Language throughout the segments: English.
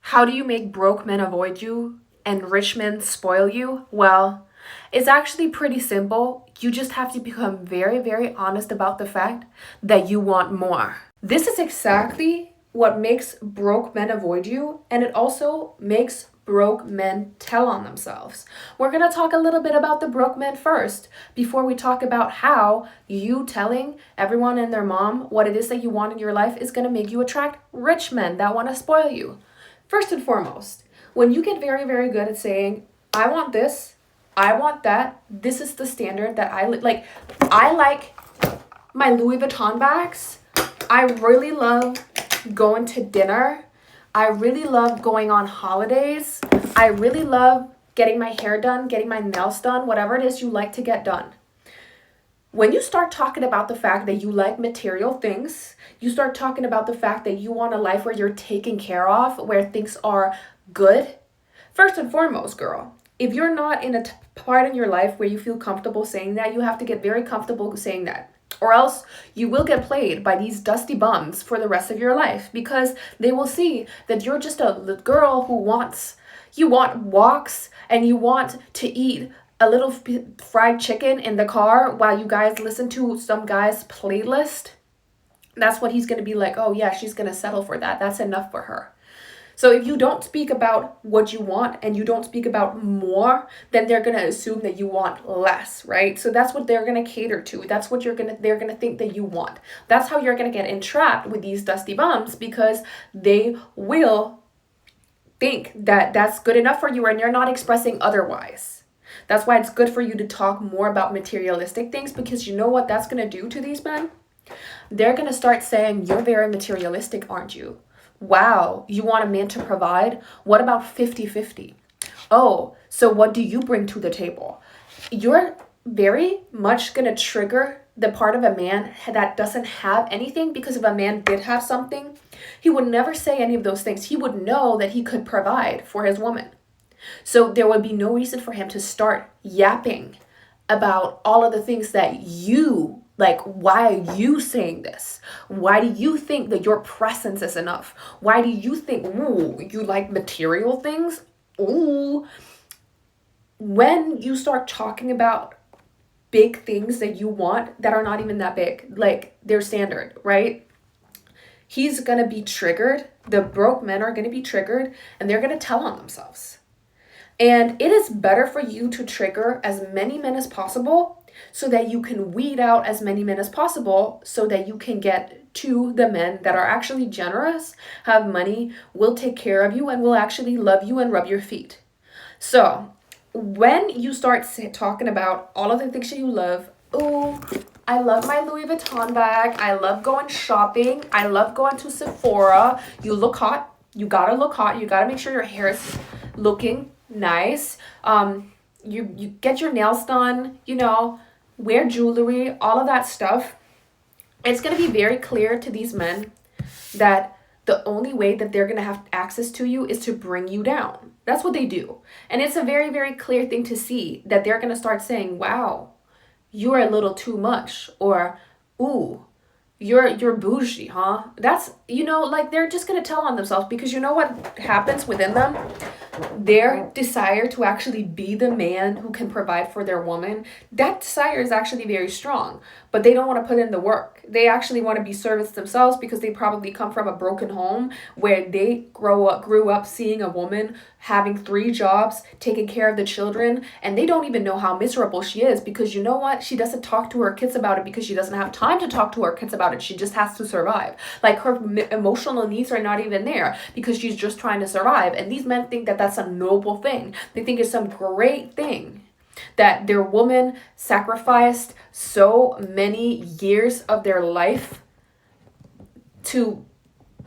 How do you make broke men avoid you and rich men spoil you? Well, it's actually pretty simple. You just have to become very, very honest about the fact that you want more. This is exactly what makes broke men avoid you, and it also makes broke men tell on themselves. We're going to talk a little bit about the broke men first before we talk about how you telling everyone and their mom what it is that you want in your life is going to make you attract rich men that want to spoil you. First and foremost, when you get very, very good at saying, I want this, I want that, this is the standard that like. I like my Louis Vuitton bags. I really love going to dinner. I really love going on holidays. I really love getting my hair done, getting my nails done, whatever it is you like to get done. When you start talking about the fact that you like material things, you start talking about the fact that you want a life where you're taken care of, where things are good. First and foremost, girl, if you're not in a part in your life where you feel comfortable saying that, you have to get very comfortable saying that. Or else you will get played by these dusty bums for the rest of your life, because they will see that you're just a girl who you want walks and you want to eat a little fried chicken in the car while you guys listen to some guy's playlist. That's what he's going to be like, oh yeah, she's going to settle for that. That's enough for her. So if you don't speak about what you want and you don't speak about more, then they're going to assume that you want less, right? So that's what they're going to cater to. That's what they're going to think that you want. That's how you're going to get entrapped with these dusty bums, because they will think that that's good enough for you and you're not expressing otherwise. That's why it's good for you to talk more about materialistic things, because you know what that's going to do to these men? They're going to start saying, you're very materialistic, aren't you? Wow, you want a man to provide? What about 50-50? Oh, so what do you bring to the table? You're very much going to trigger the part of a man that doesn't have anything, because if a man did have something, he would never say any of those things. He would know that he could provide for his woman. So there would be no reason for him to start yapping about all of the things that you like. Why are you saying this? Why do you think that your presence is enough? Why do you think, ooh, you like material things? Ooh. When you start talking about big things that you want that are not even that big, like they're standard, right? He's going to be triggered. The broke men are going to be triggered, and they're going to tell on themselves. And it is better for you to trigger as many men as possible so that you can weed out as many men as possible, so that you can get to the men that are actually generous, have money, will take care of you, and will actually love you and rub your feet. So when you start talking about all of the things that you love, oh, I love my Louis Vuitton bag. I love going shopping. I love going to Sephora. You look hot. You gotta look hot. You gotta make sure your hair is looking nice. You get your nails done, wear jewelry, all of that stuff. It's going to be very clear to these men that the only way that they're going to have access to you is to bring you down. That's what they do. And it's a very, very clear thing to see that they're going to start saying, wow, you're a little too much, or, ooh, you're bougie, huh? That's, like they're just going to tell on themselves, because you know what happens within them? Their desire to actually be the man who can provide for their woman, that desire is actually very strong, but they don't want to put in the work. They actually want to be serviced themselves, because they probably come from a broken home where they grew up seeing a woman having 3 jobs, taking care of the children, and they don't even know how miserable she is, because you know what? She doesn't talk to her kids about it because she doesn't have time to talk to her kids about it. She just has to survive. Like, her emotional needs are not even there because she's just trying to survive. And these men think that that's a noble thing. They think it's some great thing that their woman sacrificed so many years of their life to,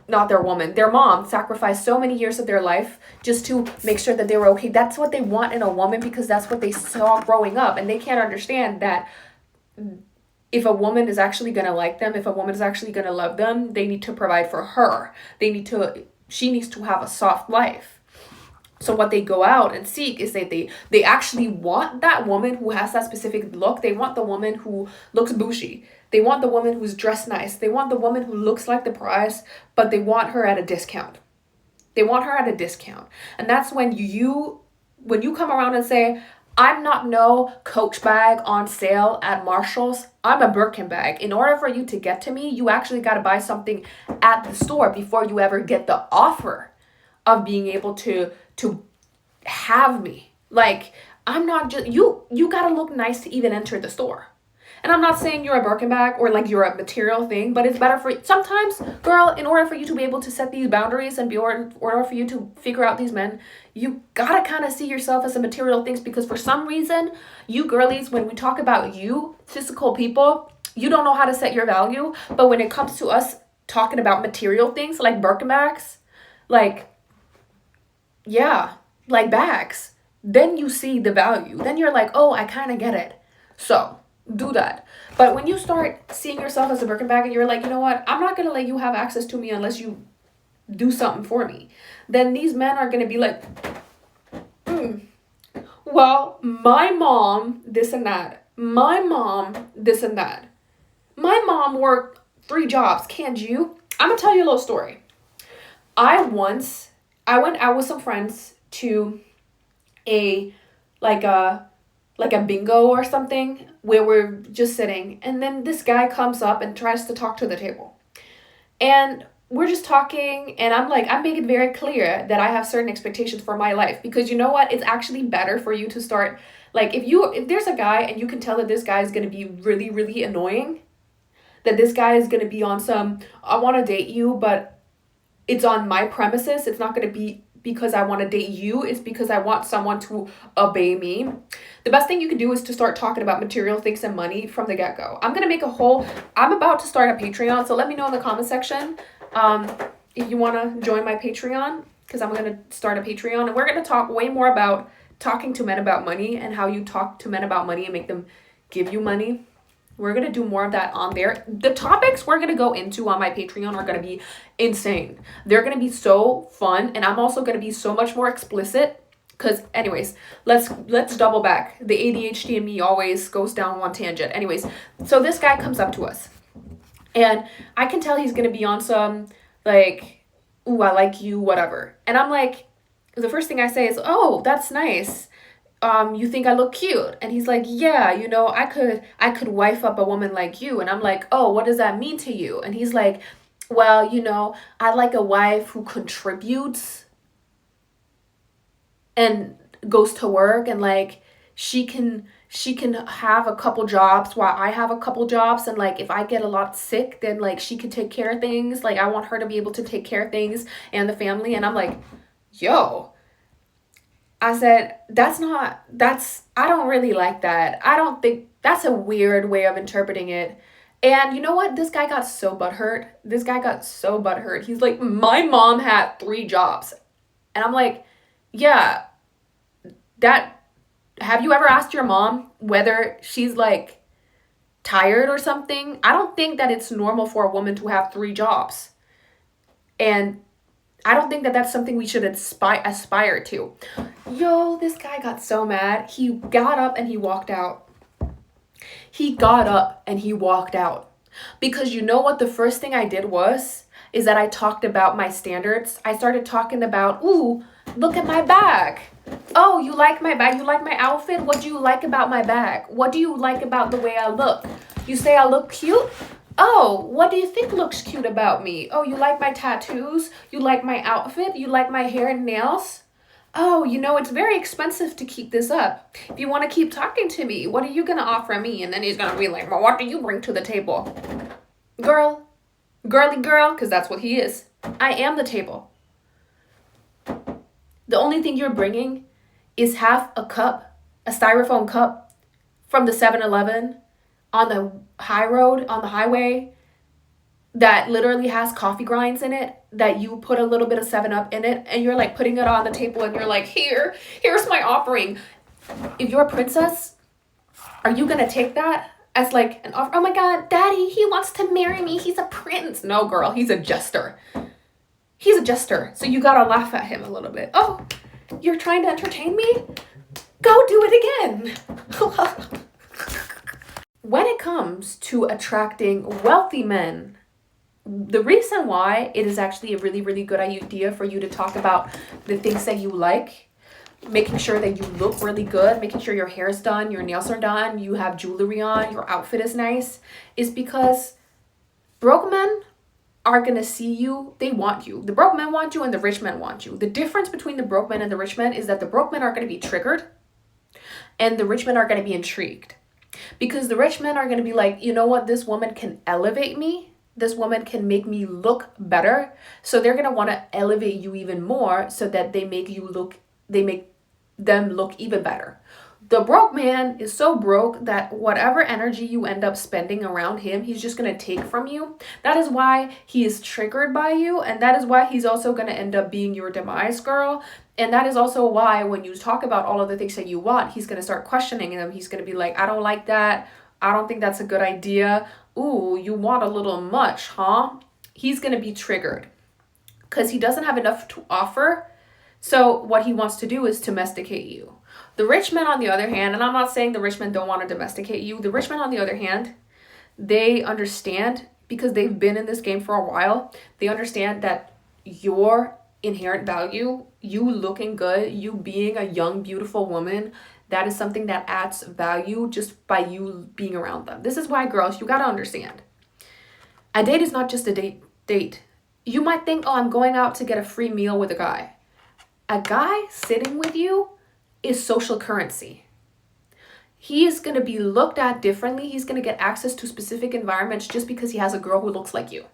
not their woman, their mom sacrificed so many years of their life just to make sure that they were okay. That's what they want in a woman, because that's what they saw growing up. And they can't understand that if a woman is actually going to like them, if a woman is actually going to love them, they need to provide for her. She needs to have a soft life. So what they go out and seek is that they actually want that woman who has that specific look. They want the woman who looks bougie. They want the woman who's dressed nice. They want the woman who looks like the price, but they want her at a discount. They want her at a discount. And that's when you come around and say, I'm not no Coach bag on sale at Marshall's. I'm a Birkin bag. In order for you to get to me, you actually got to buy something at the store before you ever get the offer of being able to have me. Like, I'm not just, you got to look nice to even enter the store. And I'm not saying you're a Birkin bag or like you're a material thing, but it's better for sometimes, girl, in order for you to be able to set these boundaries and in order for you to figure out these men, you gotta kind of see yourself as a material things, because for some reason, you girlies, when we talk about you, physical people, you don't know how to set your value. But when it comes to us talking about material things like Birkin bags, like, yeah, like bags, then you see the value. Then you're like, oh, I kind of get it. So do that. But when you start seeing yourself as a Birkin bag and you're like, you know what, I'm not going to let you have access to me unless you do something for me, then these men are going to be like, well, my mom, this and that. My mom, this and that. My mom worked 3 jobs. Can't you? I'm going to tell you a little story. I went out with some friends to a bingo or something where we're just sitting, and then this guy comes up and tries to talk to the table, and we're just talking, and I'm making very clear that I have certain expectations for my life, because you know what, it's actually better for you to start, like, if there's a guy and you can tell that this guy is going to be really, really annoying, that this guy is going to be on some, I want to date you, but it's on my premises, it's not going to be because I want to date you, it's because I want someone to obey me. The best thing you can do is to start talking about material things and money from the get-go. I'm about to start a Patreon, so let me know in the comment section if you want to join my Patreon, because I'm going to start a Patreon, and we're going to talk way more about talking to men about money and how you talk to men about money and make them give you money. We're going to do more of that on there. The topics we're going to go into on my Patreon are going to be insane. They're going to be so fun, and I'm also going to be so much more explicit. Because anyways, let's double back. The ADHD in me always goes down one tangent. Anyways, so this guy comes up to us, and I can tell he's going to be on some, like, ooh, I like you, whatever. And I'm like, the first thing I say is, oh, that's nice. You think I look cute? And he's like, yeah, you know, I could wife up a woman like you. And I'm like, oh, what does that mean to you? And he's like, well, you know, I like a wife who contributes and goes to work, and like she can have a couple jobs while I have a couple jobs, and like if I get a lot sick, then like she can take care of things. Like I want her to be able to take care of things and the family. And I'm like, yo, I said, I don't really like that. I don't think, that's a weird way of interpreting it. And you know what? This guy got so butthurt. He's like, my mom had 3 jobs. And I'm like, yeah, have you ever asked your mom whether she's like tired or something? I don't think that it's normal for a woman to have 3 jobs. And I don't think that that's something we should aspire to. Yo, this guy got so mad. He got up and he walked out. Because you know what the first thing I did is that I talked about my standards. I started talking about, ooh, look at my bag. Oh, you like my bag? You like my outfit? What do you like about my bag? What do you like about the way I look? You say I look cute? Oh, what do you think looks cute about me? Oh, you like my tattoos? You like my outfit? You like my hair and nails? Oh, you know, it's very expensive to keep this up. If you want to keep talking to me, what are you going to offer me? And then he's going to be like, well, what do you bring to the table? Girly girl, because that's what he is. I am the table. The only thing you're bringing is half a cup, a styrofoam cup from the 7-Eleven on the highway, that literally has coffee grinds in it, that you put a little bit of 7-Up in it, and you're like putting it on the table, and you're like, here's my offering. If you're a princess, are you gonna take that as like an offer? Oh my God, daddy, he wants to marry me. He's a prince. No, girl, he's a jester. So you gotta laugh at him a little bit. Oh, you're trying to entertain me? Go do it again. When it comes to attracting wealthy men, The reason why it is actually a really, really good idea for you to talk about the things that you like, making sure that you look really good, making sure your hair is done, your nails are done, you have jewelry on, your outfit is nice, is because broke men are going to see you. They want you. The broke men want you and the rich men want you. The difference between the broke men and the rich men is that the broke men are going to be triggered and the rich men are going to be intrigued. Because the rich men are going to be like, you know what, this woman can elevate me. This woman can make me look better. So they're going to want to elevate you even more so that they make them look even better. The broke man is so broke that whatever energy you end up spending around him, he's just going to take from you. That is why he is triggered by you. And that is why he's also going to end up being your demise, girl. And that is also why when you talk about all of the things that you want, he's going to start questioning them. He's going to be like, I don't like that. I don't think that's a good idea. Ooh, you want a little much, huh? He's going to be triggered because he doesn't have enough to offer. So what he wants to do is domesticate you. The rich men, on the other hand, and I'm not saying the rich men don't want to domesticate you. The rich men, on the other hand, they understand, because they've been in this game for a while, they understand that your inherent value, you looking good, you being a young, beautiful woman, that is something that adds value just by you being around them. This is why, girls, you got to understand. A date is not just a date. You might think, oh, I'm going out to get a free meal with a guy. A guy sitting with you is social currency. He is going to be looked at differently. He's going to get access to specific environments just because he has a girl who looks like you.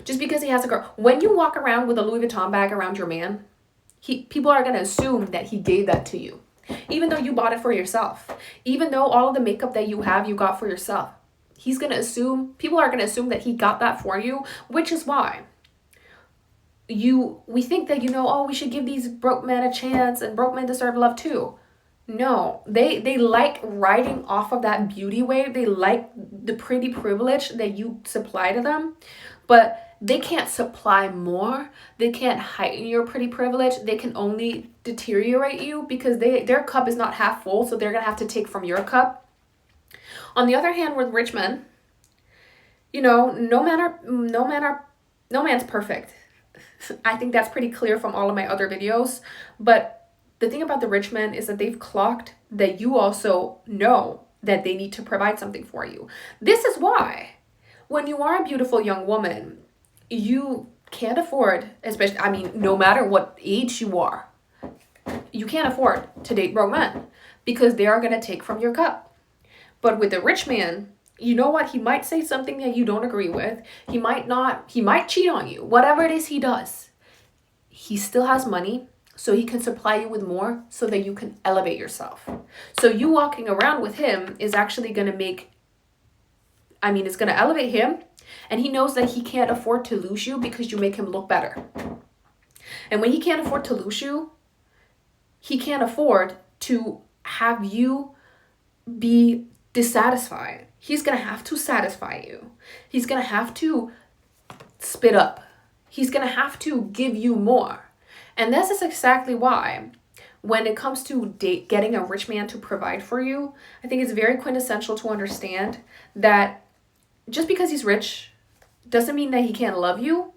Just because he has a girl. When you walk around with a Louis Vuitton bag around your man, people are going to assume that he gave that to you. Even though you bought it for yourself. Even though all of the makeup that you have, you got for yourself. People are going to assume that he got that for you, which is why we think that, we should give these broke men a chance and broke men deserve love too. No, they like riding off of that beauty wave. They like the pretty privilege that you supply to them, but they can't supply more. They can't heighten your pretty privilege. They can only deteriorate you because their cup is not half full, so they're gonna have to take from your cup. On the other hand, with rich men, no man's perfect. I think that's pretty clear from all of my other videos. But the thing about the rich men is that they've clocked that you also know that they need to provide something for you. This is why when you are a beautiful young woman, you can't afford, no matter what age you are, you can't afford to date broke men because they are going to take from your cup. But with the rich man, you know what? He might say something that you don't agree with. He might cheat on you. Whatever it is he does, he still has money, so he can supply you with more so that you can elevate yourself. So you walking around with him is actually going to it's going to elevate him, and he knows that he can't afford to lose you because you make him look better. And when he can't afford to lose you, he can't afford to have you be dissatisfied. He's going to have to satisfy you. He's going to have to spit up. He's going to have to give you more. And this is exactly why when it comes to getting a rich man to provide for you, I think it's very quintessential to understand that just because he's rich doesn't mean that he can't love you.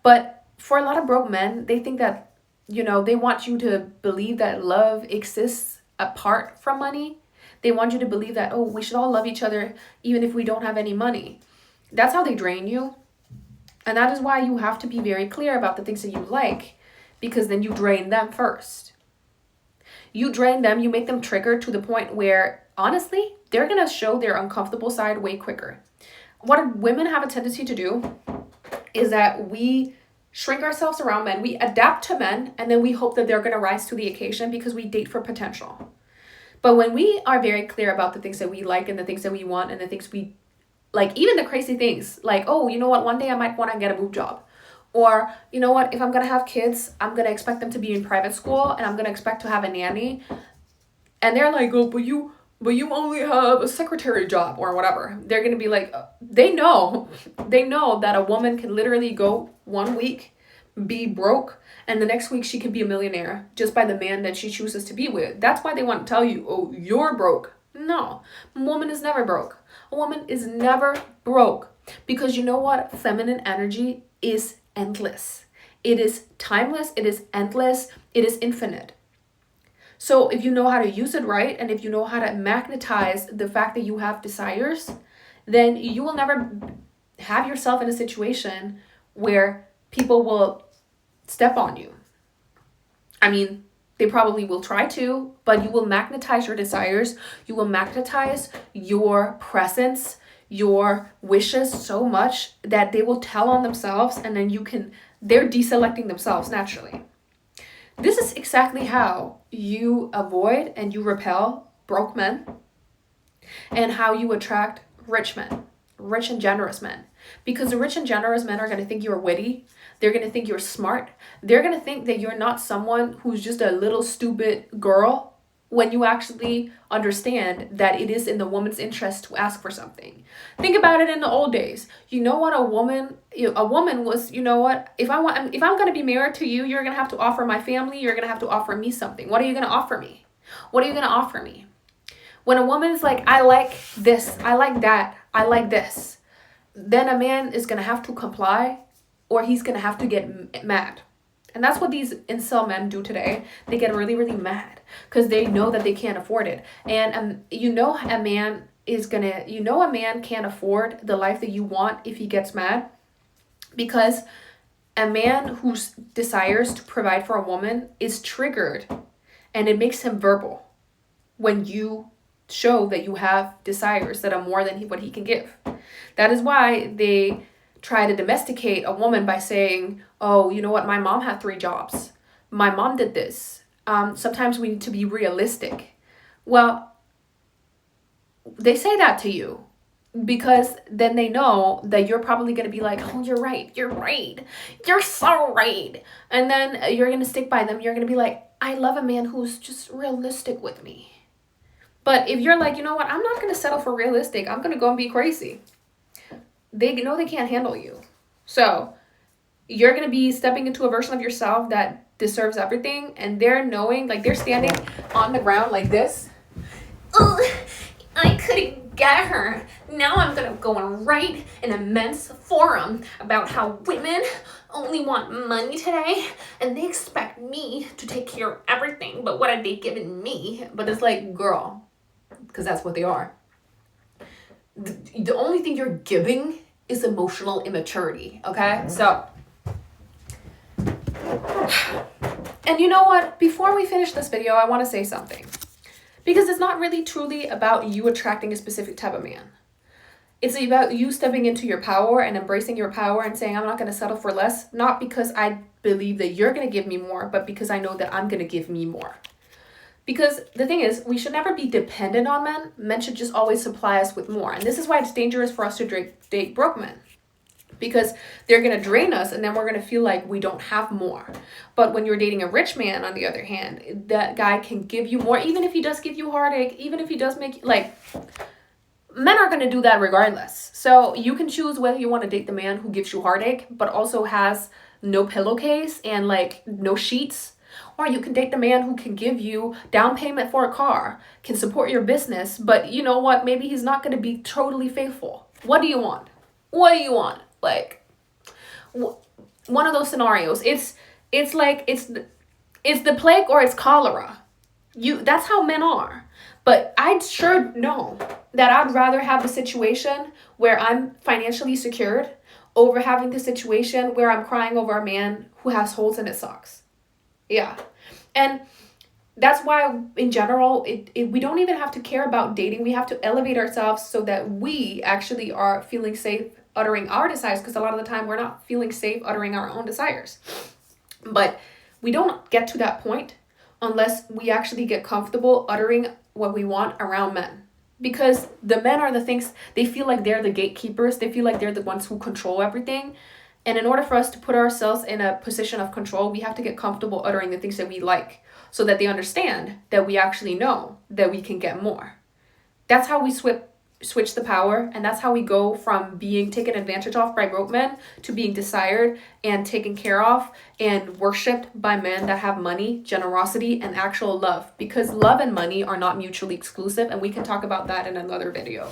But for a lot of broke men, they think that, they want you to believe that love exists apart from money. They want you to believe that, we should all love each other even if we don't have any money. That's how they drain you. And that is why you have to be very clear about the things that you like, because then you drain them first. You drain them, you make them trigger to the point where, honestly, they're going to show their uncomfortable side way quicker. What women have a tendency to do is that we shrink ourselves around men, we adapt to men, and then we hope that they're going to rise to the occasion because we date for potential. But when we are very clear about the things that we like and the things that we want and the things we like, even the crazy things like, one day I might want to get a boob job. Or, if I'm going to have kids, I'm going to expect them to be in private school and I'm going to expect to have a nanny. And they're like, but you only have a secretary job or whatever. They're going to be like, they know that a woman can literally go 1 week, be broke, and the next week she can be a millionaire just by the man that she chooses to be with. That's why they want to tell you, you're broke. No, a woman is never broke. A woman is never broke. Because you know what? Feminine energy is endless. It is timeless, it is endless, it is infinite. So if you know how to use it right, and if you know how to magnetize the fact that you have desires, then you will never have yourself in a situation where people will step on you. I mean, they probably will try to, but you will magnetize your desires. You will magnetize your presence, your wishes so much that they will tell on themselves, and then they're deselecting themselves naturally. This is exactly how you avoid and you repel broke men, and how you attract rich men, rich and generous men. Because the rich and generous men are going to think you're witty. They're going to think you're smart. They're going to think that you're not someone who's just a little stupid girl, when you actually understand that it is in the woman's interest to ask for something. Think about it in the old days. You know what? A woman was, you know what? If I'm going to be married to you, you're going to have to offer my family. You're going to have to offer me something. What are you going to offer me? What are you going to offer me? When a woman is like, I like this, I like that, I like this, then a man is going to have to comply, or he's going to have to get mad. And that's what these incel men do today. They get really, really mad because they know that they can't afford it. And a man can't afford the life that you want if he gets mad, because a man who desires to provide for a woman is triggered, and it makes him verbal when you show that you have desires that are more than what he can give. That is why they try to domesticate a woman by saying, oh, you know what, my mom had 3 jobs. My mom did this. Sometimes we need to be realistic. Well, they say that to you because then they know that you're probably going to be like, oh, you're right, you're so right. And then you're going to stick by them. You're going to be like, I love a man who's just realistic with me. But if you're like, you know what, I'm not going to settle for realistic, I'm going to go and be crazy, they know they can't handle you. So you're going to be stepping into a version of yourself that deserves everything, and they're knowing, like, they're standing on the ground like this. Oh, I couldn't get her. Now I'm going to go and write an immense forum about how women only want money today, and they expect me to take care of everything, but what are they giving me? But it's like, girl, because that's what they are. The only thing you're giving is emotional immaturity, okay? So, and you know what? Before we finish this video, I want to say something. Because it's not really truly about you attracting a specific type of man. It's about you stepping into your power and embracing your power and saying, I'm not going to settle for less. Not because I believe that you're going to give me more, but because I know that I'm going to give me more. Because the thing is, we should never be dependent on men. Men should just always supply us with more. And this is why it's dangerous for us to date broke men. Because they're going to drain us, and then we're going to feel like we don't have more. But when you're dating a rich man, on the other hand, that guy can give you more, even if he does give you heartache, even if he does make, like, men are going to do that regardless. So you can choose whether you want to date the man who gives you heartache, but also has no pillowcase and, like, no sheets. Or you can date the man who can give you down payment for a car, can support your business, but you know what? Maybe he's not going to be totally faithful. What do you want? What do you want? Like, one of those scenarios. It's the plague or it's cholera. That's how men are. But I'd sure know that I'd rather have a situation where I'm financially secured over having the situation where I'm crying over a man who has holes in his socks. Yeah. And that's why, in general, we don't even have to care about dating. We have to elevate ourselves so that we actually are feeling safe uttering our desires, because a lot of the time we're not feeling safe uttering our own desires. But we don't get to that point unless we actually get comfortable uttering what we want around men. Because the men are the things, they feel like they're the gatekeepers. They feel like they're the ones who control everything. And in order for us to put ourselves in a position of control, we have to get comfortable uttering the things that we like, so that they understand that we actually know that we can get more. That's how we switch the power, and that's how we go from being taken advantage of by broke men to being desired and taken care of and worshipped by men that have money, generosity, and actual love. Because love and money are not mutually exclusive, and we can talk about that in another video.